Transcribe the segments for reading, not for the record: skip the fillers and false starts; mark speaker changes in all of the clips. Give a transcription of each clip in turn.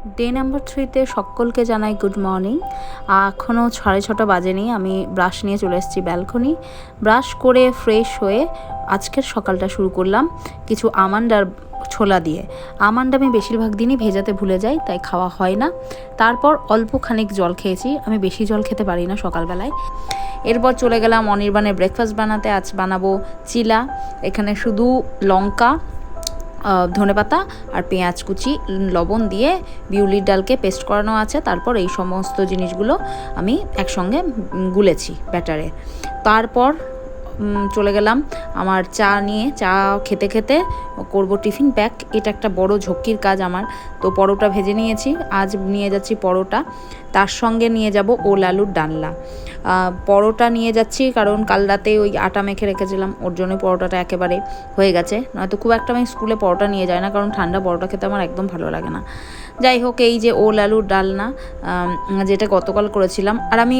Speaker 1: Day number 3-তে সকলকে জানাই good morning. এখনও 6:30 বাজেনি, আমি ব্রাশ নিয়ে চলে এসেছি ব্যালকনি। ব্রাশ করে ফ্রেশ হয়ে আজকের সকালটা শুরু করলাম কিছু আমন্ড আর ছোলা দিয়ে। আমন্ড আমি বেশিরভাগ দিনই ভেজাতে ভুলে যাই, তাই খাওয়া হয় না। তারপর অল্প খানিক জল খেয়েছি, আমি বেশি জল খেতে পারি না সকালবেলায়। এরপর চলে গেলাম অনির্বাণের ব্রেকফাস্ট বানাতে। আজ বানাবো চিলা। এখানে শুধু লঙ্কা, ধনেপাতা আর পেঁয়াজ কুচি, লবণ দিয়ে বিউলির ডালকে পেস্ট করানো আছে। তারপর এই সমস্ত জিনিসগুলো আমি একসঙ্গে গুলেছি ব্যাটারে। তারপর চলে গেলাম আমার চা নিয়ে। চা খেতে খেতে করব টিফিন প্যাক। এটা একটা বড় ঝক্কির কাজ আমার। তো পরোটা ভেজে নিয়েছি, আজ নিয়ে যাচ্ছি পরোটা। তার সঙ্গে নিয়ে যাব ওল আলুর ডালনা। পরোটা নিয়ে যাচ্ছি কারণ কাল রাতে ওই আটা মেখে রেখেছিলাম, ওর জন্য পরোটাটা একেবারে হয়ে গেছে। নয়তো খুব একটা আমি স্কুলে পরোটা নিয়ে যাই না, কারণ ঠান্ডা পরোটা খেতে আমার একদম ভালো লাগে না। যাই হোক, এই যে ওল আলুর ডালনা, যেটা গতকাল করেছিলাম। আর আমি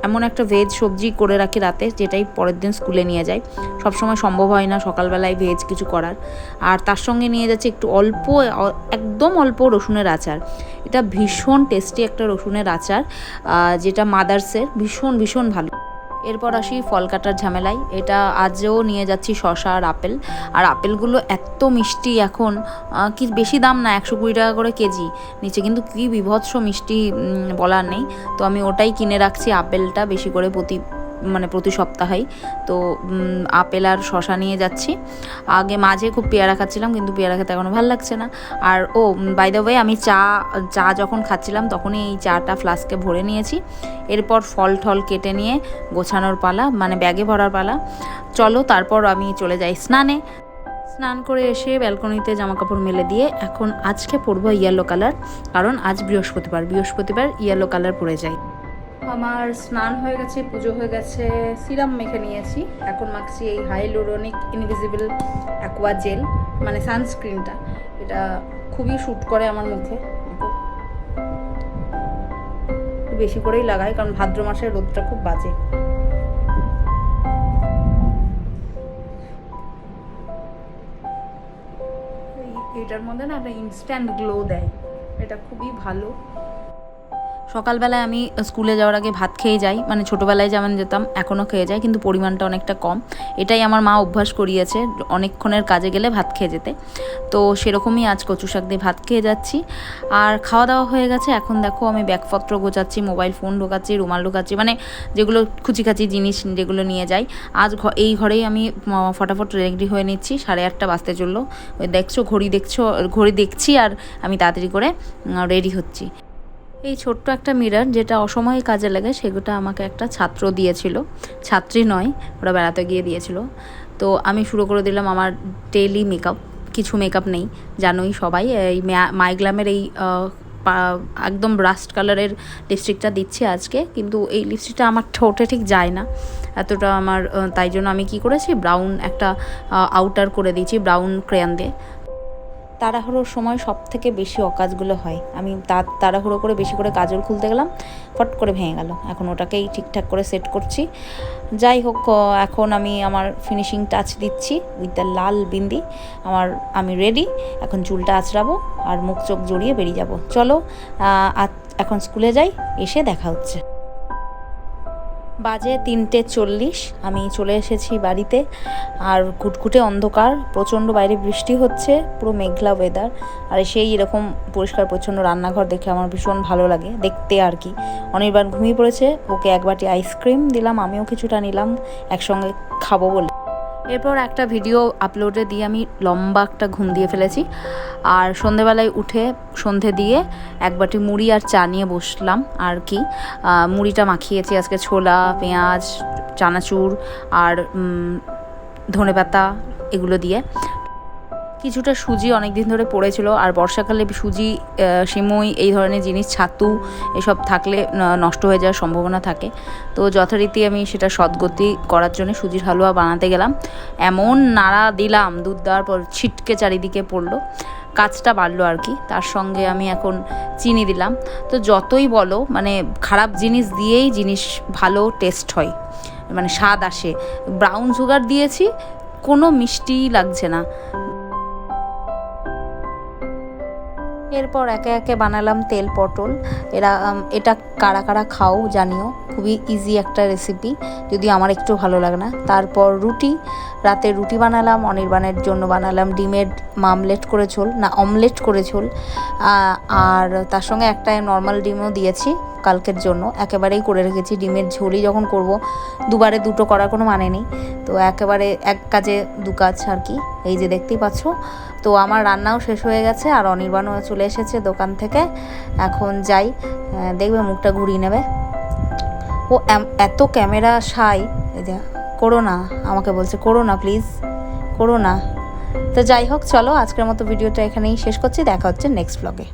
Speaker 1: এমন একটা ভেজ সবজি করে রাখি রাতে, যেটাই পরের দিন স্কুলে নিয়ে যাই। সবসময় সম্ভব হয় না সকালবেলায় ভেজ কিছু করার। আর তার সঙ্গে নিয়ে যাচ্ছি একটু একদম অল্প রসুনের আচার। এটা ভীষণ টেস্টি একটা রসুনের আচার, যেটা মাদার্সের, ভীষণ ভীষণ ভালো। এরপর আসি ফল কাটার ঝামেলায়। এটা আজও নিয়ে যাচ্ছি শসা আর আপেল। আর আপেলগুলো এত মিষ্টি এখন, কি বেশি দাম না, 120 টাকা করে কেজি নিচে, কিন্তু কি বিভৎস মিষ্টি বলার নেই। তো আমি ওটাই কিনে রাখছি, আপেলটা বেশি করে প্রতি সপ্তাহেই। তো আপেল আর শসা নিয়ে যাচ্ছি। আগে মাঝে খুব পেয়ারা খাচ্ছিলাম, কিন্তু পেয়ারা খেতে এখনও ভালো লাগছে না। আর বাই দ্য ওয়ে, আমি চা যখন খাচ্ছিলাম তখনই এই চাটা ফ্লাস্কে ভরে নিয়েছি। এরপর ফল ঠল কেটে নিয়ে গোছানোর পালা, মানে ব্যাগে ভরার পালা। চলো, তারপর আমি চলে যাই স্নানে। স্নান করে এসে ব্যালকনিতে জামাকাপড় মেলে দিয়ে এখন আজকে পরবো ইয়েলো কালার, কারণ আজ বৃহস্পতিবার ইয়েলো কালার পরে যাই। আমার স্নান হয়ে গেছে, পুজো হয়ে গেছে, সিরাম মেখে নিয়েছি। এখন মাখছি এই হাইলুরোনিক ইনভিজিবল অ্যাকোয়া জেল, মানে সানস্ক্রিনটা। এটা খুবই শ্যুট করে আমার মুখে, বেশি করেই লাগাই, কারণ ভাদ্র মাসের রোদটা খুব বাজে। এটার মধ্যে না একটা ইনস্ট্যান্ট গ্লো দেয়, এটা খুবই ভালো। সকালবেলায় আমি স্কুলে যাওয়ার আগে ভাত খেয়ে যাই, মানে ছোটোবেলায় যেমন যেতাম এখনও খেয়ে যাই, কিন্তু পরিমাণটা অনেকটা কম। এটাই আমার মা অভ্যাস করিয়েছে, অনেকক্ষণের কাজে গেলে ভাত খেয়ে যেতে। তো সেরকমই আজ কচু শাক দিয়ে ভাত খেয়ে যাচ্ছি। আর খাওয়া দাওয়া হয়ে গেছে। এখন দেখো আমি ব্যাগপত্র গোছাচ্ছি, মোবাইল ফোন ঢোকাচ্ছি, রুমাল ঢোকাচ্ছি, মানে যেগুলো খুচিখাচি জিনিস যেগুলো নিয়ে যাই। আজ এই ঘরেই আমি ফটাফট রেডি হয়ে নিচ্ছি। 8:30 বাজতে চললো। ওই ঘড়ি দেখছি আর আমি তাড়াতাড়ি করে রেডি হচ্ছি। এই ছোট্ট একটা মিরর, যেটা অসময়ে কাজে লাগে, সেগুলো আমাকে একটা ছাত্র দিয়েছিল, ছাত্রী নয়, ওরা বেড়াতে গিয়ে দিয়েছিল। তো আমি শুরু করে দিলাম আমার ডেইলি মেকআপ। কিছু মেকআপ নেই, জানোই সবাই। এই মাইগ্লামের এই একদম রাস্ট কালারের লিপস্টিকটা দিচ্ছি আজকে, কিন্তু এই লিপস্টিকটা আমার ঠোঁটে ঠিক যায় না এতটা আমার। তাই জন্য আমি কি করেছি, ব্রাউন একটা আউটার করে দিয়েছি ব্রাউন ক্রেয়ন দিয়ে। তাড়াহুড়োর সময় সব থেকে বেশি অকাজগুলো হয়। আমি তাড়াহুড়ো করে বেশি করে কাজল খুলতে গেলাম, ফট করে ভেঙে গেল। এখন ওটাকেই ঠিকঠাক করে সেট করছি। যাই হোক, এখন আমি আমার ফিনিশিং টাচ দিচ্ছি উইথ দ্য লাল বিন্দি। আমি রেডি। এখন চুলটা আঁচড়াবো আর মুখ চোখ জড়িয়ে বেরিয়ে যাব। চলো এখন স্কুলে যাই, এসে দেখা হচ্ছে। বাজে 3:40, আমি চলে এসেছি বাড়িতে। আর ঘুটঘুটে অন্ধকার, প্রচণ্ড বাইরে বৃষ্টি হচ্ছে, পুরো মেঘলা ওয়েদার। আর সেই এরকম পরিষ্কার পরিচ্ছন্ন রান্নাঘর দেখে আমার ভীষণ ভালো লাগে দেখতে আর কি। অনির্বাণ ঘুমিয়ে পড়েছে, ওকে এক বাটি আইসক্রিম দিলাম, আমিও কিছুটা নিলাম একসঙ্গে খাবো বলে। এরপর একটা ভিডিও আপলোডে দিয়ে আমি লম্বা একটা ঘুম দিয়ে ফেলেছি। আর সন্ধেবেলায় উঠে সন্ধে দিয়ে এক বাটি মুড়ি আর চা নিয়ে বসলাম আর কি। মুড়িটা মাখিয়েছি আজকে ছোলা, পেঁয়াজ, চানাচুর আর ধনেপাতা এগুলো দিয়ে। কিছুটা সুজি অনেক দিন ধরে পড়েছিল, আর বর্ষাকালে সুজি, সিমুই এই ধরনের জিনিস, ছাতু এসব থাকলে নষ্ট হয়ে যাওয়ার সম্ভাবনা থাকে। তো যথারীতি আমি সেটা সদ্গতি করার জন্য সুজির হালুয়া বানাতে গেলাম। এমন নাড়া দিলাম, দুধ দেওয়ার পর ছিটকে চারিদিকে পড়লো, কাজটা বাড়লো আর কি। তার সঙ্গে আমি এখন চিনি দিলাম। তো যতই বলো, মানে খারাপ জিনিস দিয়েই জিনিস ভালো টেস্ট হয়, মানে স্বাদ আসে। ব্রাউন সুগার দিয়েছি, কোনো মিষ্টিই লাগছে না। এরপর একে একে বানালাম তেল পটল। এটা কারা কারা খাও জানিও, খুবই ইজি একটা রেসিপি, যদিও আমার একটু ভালো লাগে না। তারপর রাতে রুটি বানালাম, অনির্বাণের জন্য বানালাম ডিমের অমলেট করে ঝোল, আর তার সঙ্গে একটা নর্মাল ডিমও দিয়েছি কালকের জন্য, একেবারেই করে রেখেছি। ডিমের ঝোলই যখন করব, দুবারে দুটো করার কোনো মানে নেই, তো একেবারে এক কাজে দু কাজ আর কি। এই যে দেখতেই পাচ্ছ, তো আমার রান্নাও শেষ হয়ে গেছে, আর অনির্বাণও চলে এসেছে দোকান থেকে। এখন যাই, দেখবে মুখটা ঘুরিয়ে নেবে। ও এত ক্যামেরা শাই, এই যে করো না, আমাকে বলছে করো না প্লিজ, করো না। তো যাই হোক, চলো আজকের মতো ভিডিওটা এখানেই শেষ করছি, দেখা হচ্ছে নেক্সট ব্লগে।